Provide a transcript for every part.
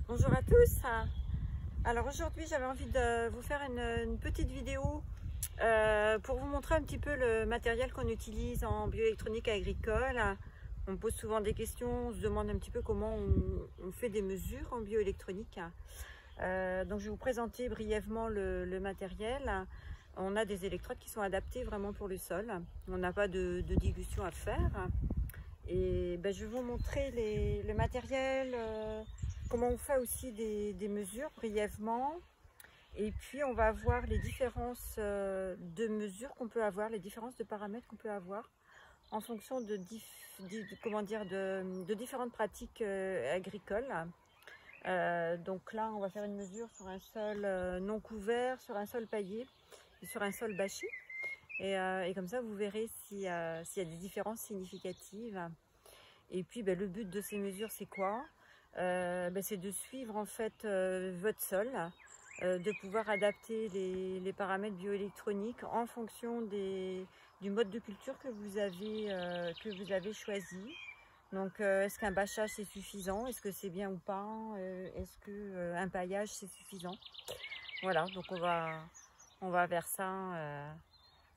Bonjour à tous. Alors aujourd'hui j'avais envie de vous faire une petite vidéo pour vous montrer un petit peu le matériel qu'on utilise en bioélectronique agricole. On me pose souvent des questions, on se demande un petit peu comment on fait des mesures en bioélectronique. Donc je vais vous présenter brièvement le matériel. On a des électrodes qui sont adaptées vraiment pour le sol. On n'a pas de dilution à faire. Et je vais vous montrer le matériel, comment on fait aussi des mesures brièvement. Et puis on va voir les différences de mesures qu'on peut avoir, les différences de paramètres qu'on peut avoir en fonction de différentes pratiques agricoles. Donc là on va faire une mesure sur un sol non couvert, sur un sol paillé et sur un sol bâché. Et comme ça vous verrez s'il y a des différences significatives. Et puis le but de ces mesures c'est quoi? C'est de suivre en fait votre sol, de pouvoir adapter les paramètres bioélectroniques en fonction du mode de culture que vous avez choisi. Donc est-ce qu'un bâchage c'est suffisant? Est-ce que c'est bien ou pas? Est-ce qu'un paillage c'est suffisant? Voilà, donc on va vers ça,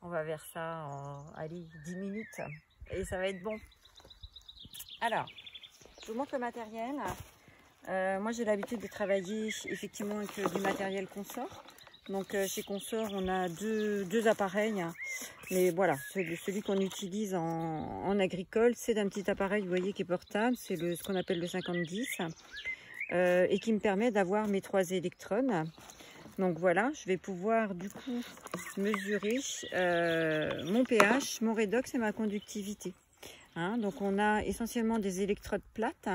en allez, 10 minutes et ça va être bon. Alors, je vous montre le matériel. Moi j'ai l'habitude de travailler effectivement avec du matériel Consort. Donc chez Consort on a deux appareils, mais voilà, celui qu'on utilise en agricole, c'est d'un petit appareil, vous voyez, qui est portable, c'est ce qu'on appelle le 5010, et qui me permet d'avoir mes 3 électrodes. Donc voilà, je vais pouvoir du coup mesurer mon pH, mon redox et ma conductivité. Donc on a essentiellement des électrodes plates,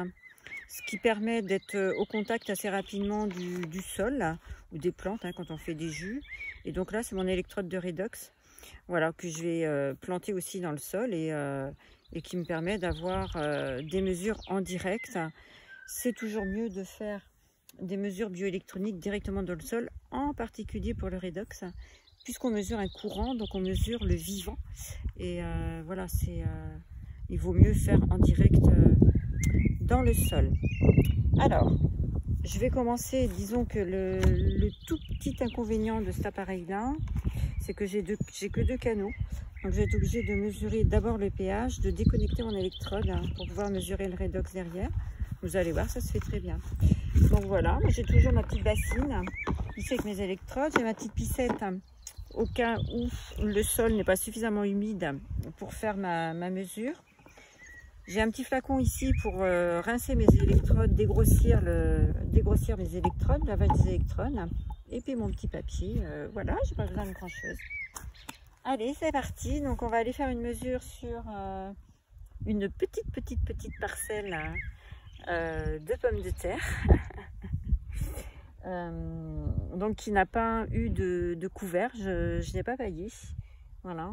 ce qui permet d'être au contact assez rapidement du sol ou des plantes quand on fait des jus. Et donc là c'est mon électrode de redox, voilà, que je vais planter aussi dans le sol et qui me permet d'avoir des mesures en direct. C'est toujours mieux de faire des mesures bioélectroniques directement dans le sol, en particulier pour le redox, puisqu'on mesure un courant, donc on mesure le vivant. Et voilà, il vaut mieux faire en direct dans le sol. Alors, je vais commencer, disons que le tout petit inconvénient de cet appareil-là, c'est que j'ai que 2 canaux. Donc je vais être obligée de mesurer d'abord le pH, de déconnecter mon électrode pour pouvoir mesurer le redox derrière. Vous allez voir, ça se fait très bien. Donc voilà, j'ai toujours ma petite bassine ici avec mes électrodes. J'ai ma petite piscette au cas où le sol n'est pas suffisamment humide pour faire ma mesure. J'ai un petit flacon ici pour rincer mes électrodes, dégrossir mes électrodes, lavage des électrodes. Et puis mon petit papier, voilà, j'ai pas besoin de grand chose. Allez, c'est parti. Donc on va aller faire une mesure sur une petite parcelle de pommes de terre. Donc qui n'a pas eu de couvert, je n'ai pas paillé. Voilà.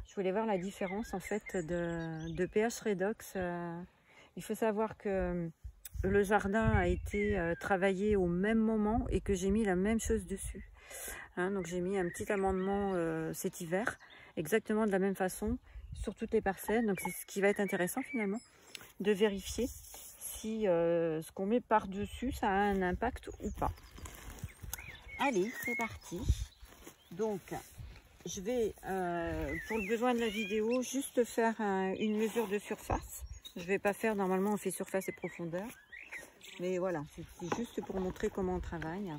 Je voulais voir la différence en fait de pH redox. Il faut savoir que le jardin a été travaillé au même moment et que j'ai mis la même chose dessus. Donc j'ai mis un petit amendement cet hiver, exactement de la même façon sur toutes les parcelles. Donc c'est ce qui va être intéressant finalement, de vérifier si ce qu'on met par-dessus, ça a un impact ou pas. Allez, c'est parti. Donc je vais, pour le besoin de la vidéo, juste faire une mesure de surface. Je ne vais pas faire, normalement on fait surface et profondeur. Mais voilà, c'est juste pour montrer comment on travaille.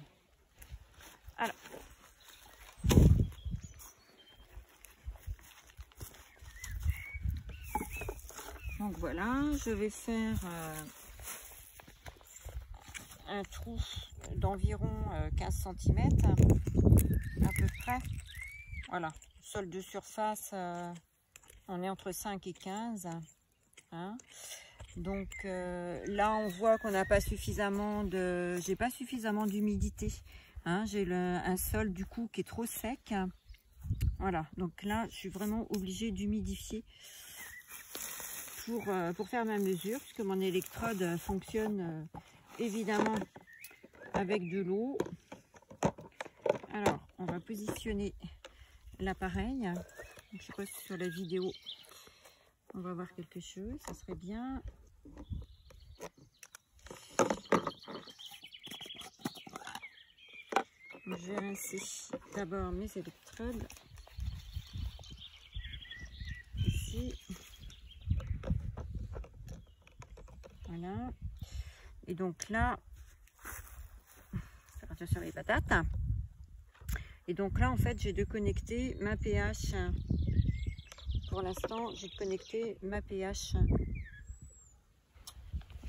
Alors. Donc voilà, je vais faire un trou d'environ 15 cm à peu près. Voilà, sol de surface, on est entre 5 et 15. Donc là on voit qu'on n'a pas suffisamment j'ai pas suffisamment d'humidité. J'ai un sol du coup qui est trop sec. Voilà, donc là je suis vraiment obligée d'humidifier pour faire ma mesure, puisque mon électrode fonctionne évidemment avec de l'eau. Alors on va positionner l'appareil. Je sais pas si sur la vidéo on va voir quelque chose, ça serait bien. je vais rincer d'abord mes électrodes. Ici. Voilà. Et donc là, faire attention à les patates. Et donc là, en fait, j'ai de connecter ma pH. Pour l'instant, j'ai connecté ma pH.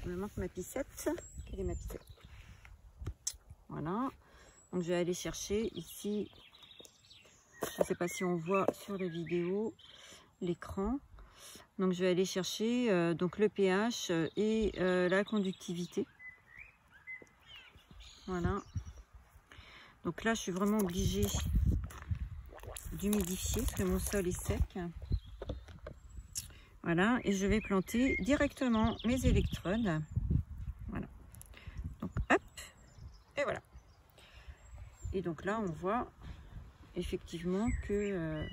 Il me manque ma picette. Quelle est ma picette? Voilà. Donc je vais aller chercher ici. Je ne sais pas si on voit sur la vidéo l'écran. Donc je vais aller chercher donc le pH et la conductivité. Voilà. Donc là, je suis vraiment obligée d'humidifier parce que mon sol est sec. Voilà, et je vais planter directement mes électrodes. Voilà. Donc hop, et voilà. Et donc là, on voit effectivement que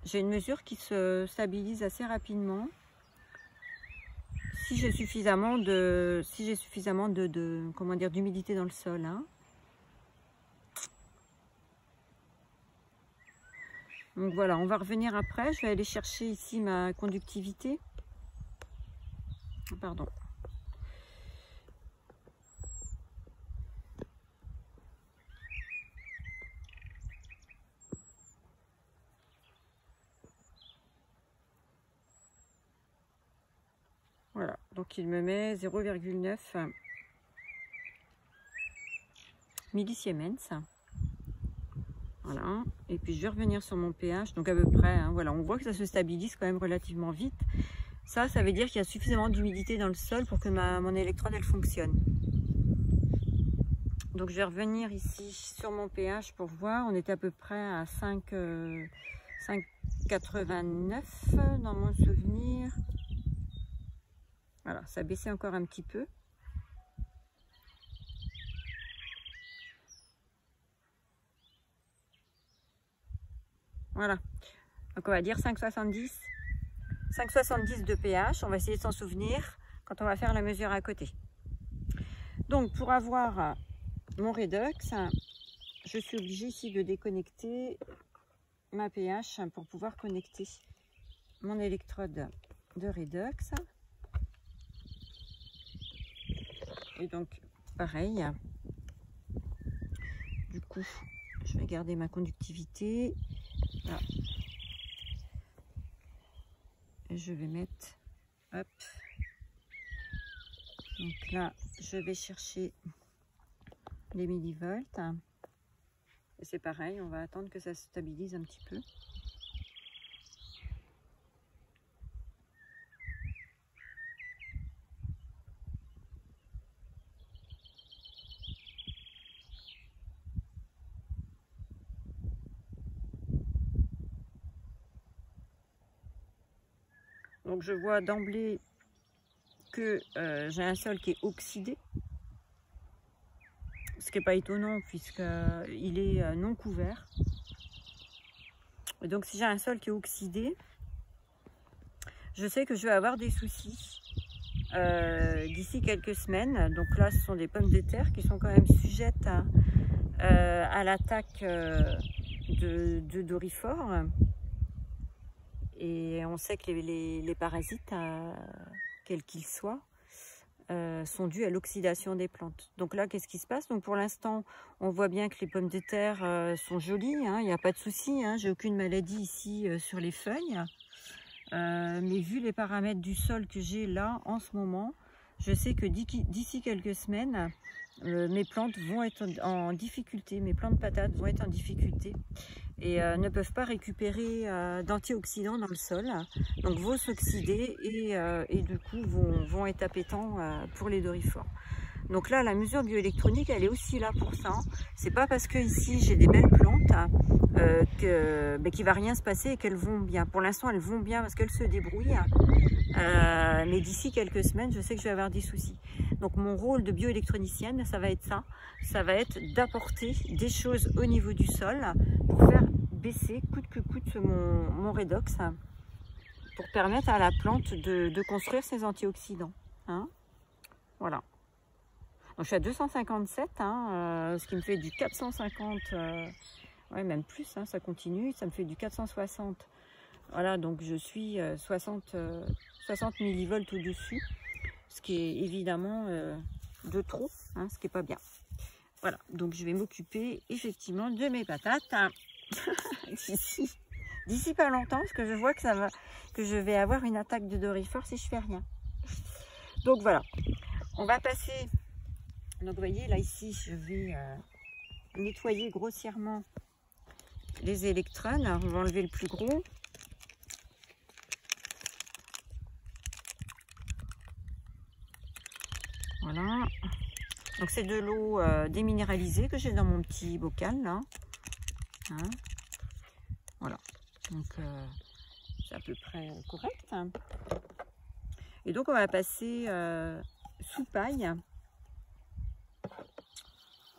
j'ai une mesure qui se stabilise assez rapidement. Si j'ai suffisamment de comment dire, d'humidité dans le sol, hein. Donc voilà, on va revenir après. Je vais aller chercher ici ma conductivité. Pardon. Voilà, donc il me met 0,9 millisiemens. Voilà, et puis je vais revenir sur mon pH, donc à peu près, hein, voilà, on voit que ça se stabilise quand même relativement vite. Ça veut dire qu'il y a suffisamment d'humidité dans le sol pour que mon électrode elle fonctionne. Donc je vais revenir ici sur mon pH pour voir, on est à peu près à 5,89 dans mon souvenir. Voilà, ça a baissé encore un petit peu. Voilà, donc on va dire 5,70. 5,70 de pH, on va essayer de s'en souvenir quand on va faire la mesure à côté. Donc pour avoir mon redox, je suis obligée ici de déconnecter ma pH pour pouvoir connecter mon électrode de redox. Et donc pareil, du coup je vais garder ma conductivité là. Et je vais mettre, hop, donc là je vais chercher les millivolts et c'est pareil, on va attendre que ça se stabilise un petit peu. Donc je vois d'emblée que j'ai un sol qui est oxydé, ce qui n'est pas étonnant puisqu'il est non couvert. Et donc si j'ai un sol qui est oxydé, je sais que je vais avoir des soucis d'ici quelques semaines. Donc là ce sont des pommes de terre qui sont quand même sujettes à l'attaque de doryphores. Et on sait que les parasites, quels qu'ils soient, sont dus à l'oxydation des plantes. Donc là, qu'est-ce qui se passe? Donc pour l'instant, on voit bien que les pommes de terre sont jolies, hein, il n'y a pas de souci, hein, j'ai aucune maladie ici sur les feuilles. Mais vu les paramètres du sol que j'ai là en ce moment, je sais que d'ici quelques semaines, mes plantes vont être en difficulté, mes plantes patates vont être en difficulté et ne peuvent pas récupérer d'antioxydants dans le sol, donc vont s'oxyder et du coup vont être appétants pour les doryphores. Donc là, la mesure bioélectronique, elle est aussi là pour ça. C'est pas parce que ici j'ai des belles plantes qu'il va rien se passer et qu'elles vont bien. Pour l'instant, elles vont bien parce qu'elles se débrouillent. Mais d'ici quelques semaines, je sais que je vais avoir des soucis. Donc mon rôle de bioélectronicienne, ça va être ça. Ça va être d'apporter des choses au niveau du sol pour faire baisser coûte que coûte mon redox, pour permettre à la plante de construire ses antioxydants. Hein, voilà. Donc je suis à 257, hein, ce qui me fait du 450, ouais, même plus, hein, ça continue, ça me fait du 460. Voilà, donc je suis 60 millivolts au-dessus, ce qui est évidemment de trop, hein, ce qui n'est pas bien. Voilà, donc je vais m'occuper effectivement de mes patates d'ici pas longtemps, parce que je vois que je vais avoir une attaque de doryphore si je fais rien. Donc voilà, on va passer. Donc vous voyez là ici, je vais nettoyer grossièrement les électrodes. On va enlever le plus gros. Voilà. Donc c'est de l'eau déminéralisée que j'ai dans mon petit bocal là. Hein. Voilà. Donc c'est à peu près correct. Hein. Et donc on va passer sous paille.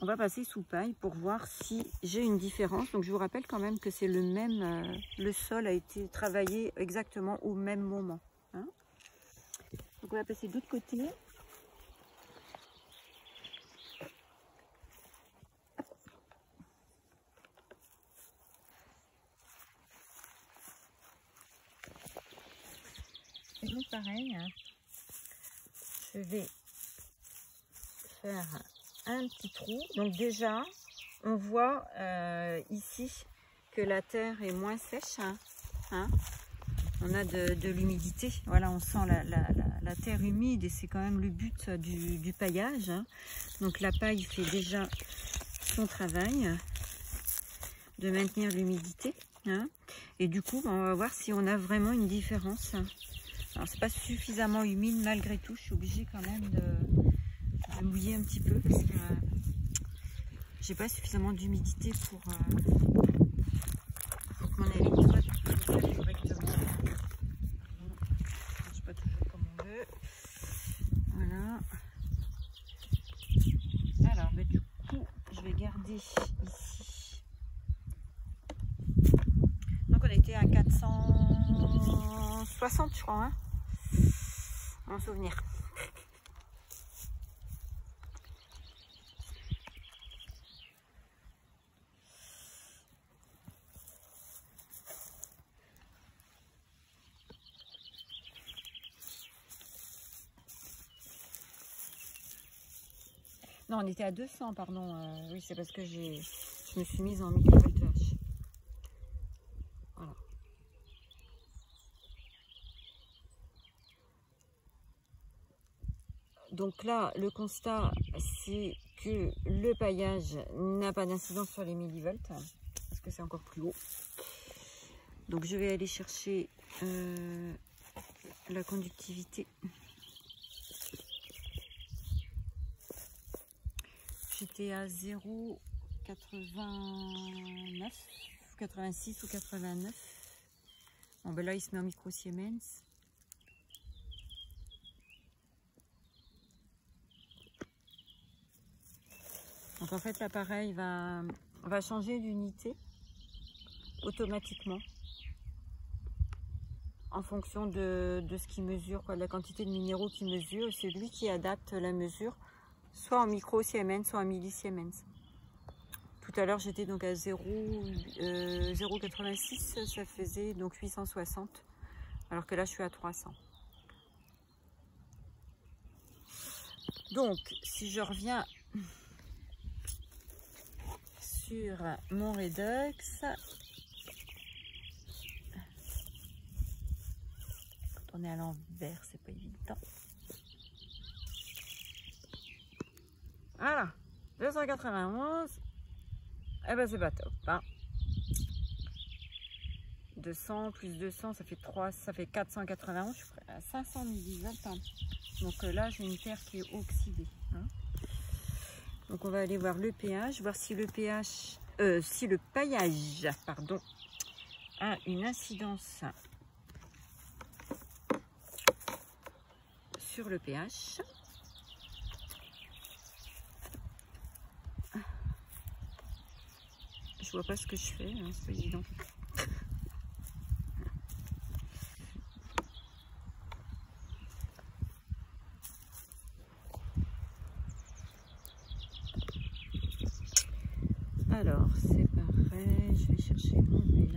On va passer sous paille pour voir si j'ai une différence. Donc je vous rappelle quand même que c'est le même, le sol a été travaillé exactement au même moment. Hein. Donc on va passer de l'autre côté. Et donc pareil, hein, je vais faire un petit trou. Donc déjà, on voit ici que la terre est moins sèche. Hein. On a de l'humidité. Voilà, on sent la terre humide et c'est quand même le but du paillage. Hein. Donc la paille fait déjà son travail de maintenir l'humidité. Hein. Et du coup, on va voir si on a vraiment une différence. Alors c'est pas suffisamment humide malgré tout. Je suis obligée quand même de mouiller un petit peu parce que j'ai pas suffisamment d'humidité pour que mon électrode fonctionne correctement. Ça marche pas toujours comme on veut. Voilà. Alors, mais du coup, je vais garder ici. Donc on était à 460, je crois, hein, en souvenir. Non, on était à 200, pardon. Oui, c'est parce que je me suis mise en microvoltage. Voilà. Donc là, le constat, c'est que le paillage n'a pas d'incidence sur les millivolts, parce que c'est encore plus haut. Donc je vais aller chercher la conductivité. J'étais à 0,89, 86 ou 89. Bon ben là il se met en micro Siemens. Donc en fait l'appareil va changer d'unité automatiquement en fonction de ce qu'il mesure, quoi, de la quantité de minéraux qu'il mesure. C'est lui qui adapte la mesure soit en micro Siemens, soit en milli Siemens. Tout à l'heure j'étais donc à 0,86, ça faisait donc 860, alors que là je suis à 300. Donc si je reviens sur mon Redox, quand on est à l'envers c'est pas évident. Voilà, 291, eh ben c'est pas top. Hein. 200 plus 200, ça fait 491, je suis à 500 millivolts. Hein. Donc là, j'ai une terre qui est oxydée. Hein. Donc on va aller voir le pH, voir si le pH, si le paillage, pardon, a une incidence sur le pH. Je vois pas ce que je fais, hein, c'est pas évident. Alors, c'est pareil, je vais chercher mon mélache.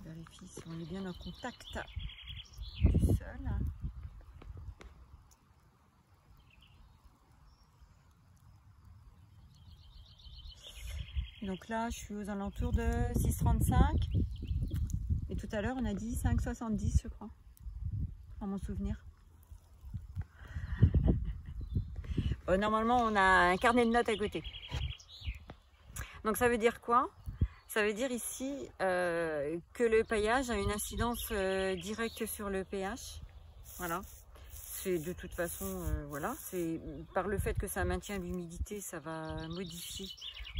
Vérifie si on est bien en contact du sol. Donc là, je suis aux alentours de 6,35. Et tout à l'heure, on a dit 5,70, je crois, dans mon souvenir. Bon, normalement, on a un carnet de notes à côté. Donc ça veut dire quoi? Ça veut dire ici que le paillage a une incidence directe sur le pH. Voilà. C'est de toute façon, voilà, c'est par le fait que ça maintient l'humidité, ça va modifier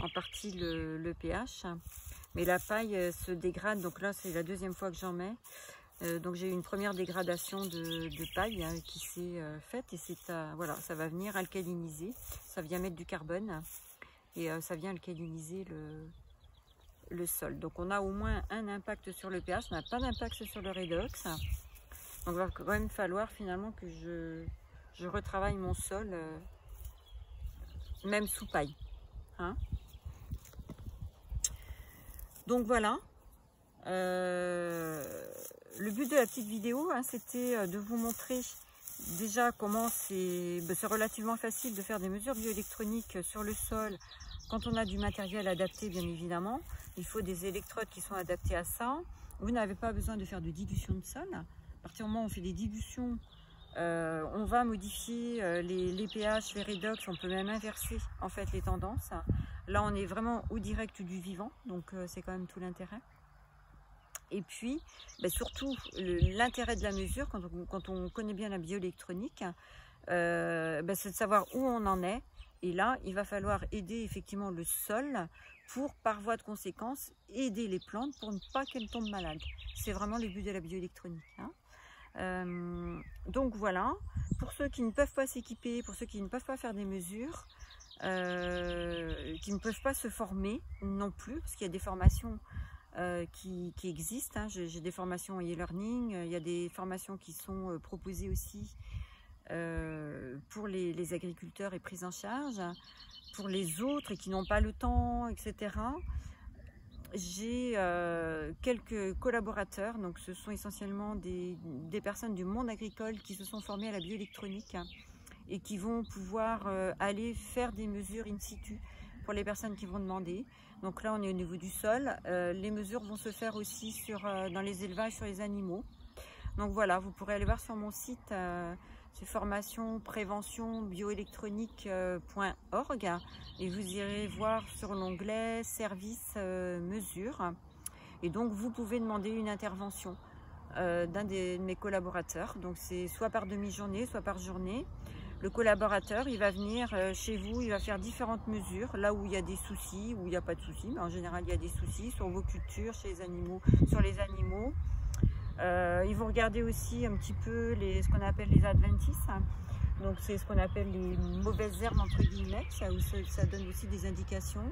en partie le pH. Mais la paille se dégrade, donc là c'est la deuxième fois que j'en mets. Donc j'ai eu une première dégradation de paille qui s'est faite et c'est voilà, ça va venir alcaliniser. Ça vient mettre du carbone et ça vient alcaliniser le sol. Donc on a au moins un impact sur le pH, on n'a pas d'impact sur le redox. Donc il va quand même falloir finalement que je retravaille mon sol, même sous paille. Hein. Donc voilà. Le but de la petite vidéo, hein, c'était de vous montrer déjà comment c'est relativement facile de faire des mesures bioélectroniques sur le sol quand on a du matériel adapté, bien évidemment. Il faut des électrodes qui sont adaptées à ça. Vous n'avez pas besoin de faire de dilution de sol. À partir du moment où on fait des dilutions, on va modifier les pH, les redox, on peut même inverser en fait les tendances. Là on est vraiment au direct du vivant, donc c'est quand même tout l'intérêt. Et puis surtout l'intérêt de la mesure, quand on connaît bien la bioélectronique, c'est de savoir où on en est. Et là il va falloir aider effectivement le sol pour, par voie de conséquence, aider les plantes pour ne pas qu'elles tombent malades. C'est vraiment le but de la bioélectronique. Hein. Donc voilà, pour ceux qui ne peuvent pas s'équiper, pour ceux qui ne peuvent pas faire des mesures, qui ne peuvent pas se former non plus, parce qu'il y a des formations qui existent. Hein. J'ai des formations en e-learning, il y a des formations qui sont proposées aussi pour les agriculteurs et prises en charge. Pour les autres et qui n'ont pas le temps, etc. J'ai quelques collaborateurs, donc ce sont essentiellement des personnes du monde agricole qui se sont formées à la bioélectronique et qui vont pouvoir aller faire des mesures in situ pour les personnes qui vont demander. Donc là on est au niveau du sol, les mesures vont se faire aussi dans les élevages sur les animaux. Donc voilà, vous pourrez aller voir sur mon site c'est formation prévention bioélectronique.org et vous irez voir sur l'onglet service mesures et donc vous pouvez demander une intervention d'un de mes collaborateurs. Donc c'est soit par demi-journée, soit par journée. Le collaborateur il va venir chez vous, il va faire différentes mesures là où il y a des soucis, où il n'y a pas de soucis, mais en général il y a des soucis sur vos cultures, chez les animaux, sur les animaux. Ils vont regarder aussi un petit peu ce qu'on appelle les adventices. Donc c'est ce qu'on appelle les mauvaises herbes entre guillemets, ça donne aussi des indications.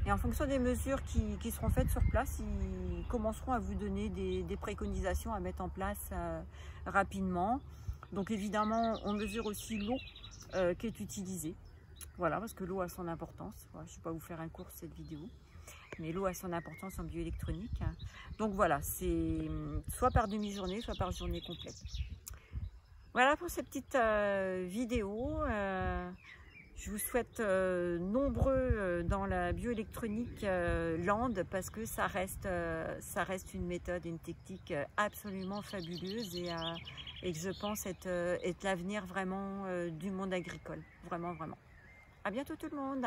Et en fonction des mesures qui seront faites sur place, ils commenceront à vous donner des préconisations à mettre en place rapidement. Donc évidemment, on mesure aussi l'eau qui est utilisée. Voilà, parce que l'eau a son importance. Voilà, je ne vais pas vous faire un cours cette vidéo. Mais l'eau a son importance en bioélectronique. Donc voilà, c'est soit par demi-journée, soit par journée complète. Voilà pour cette petite vidéo. Je vous souhaite nombreux dans la bioélectronique land parce que ça reste une méthode, une technique absolument fabuleuse et que je pense être l'avenir vraiment du monde agricole. Vraiment, vraiment. À bientôt tout le monde.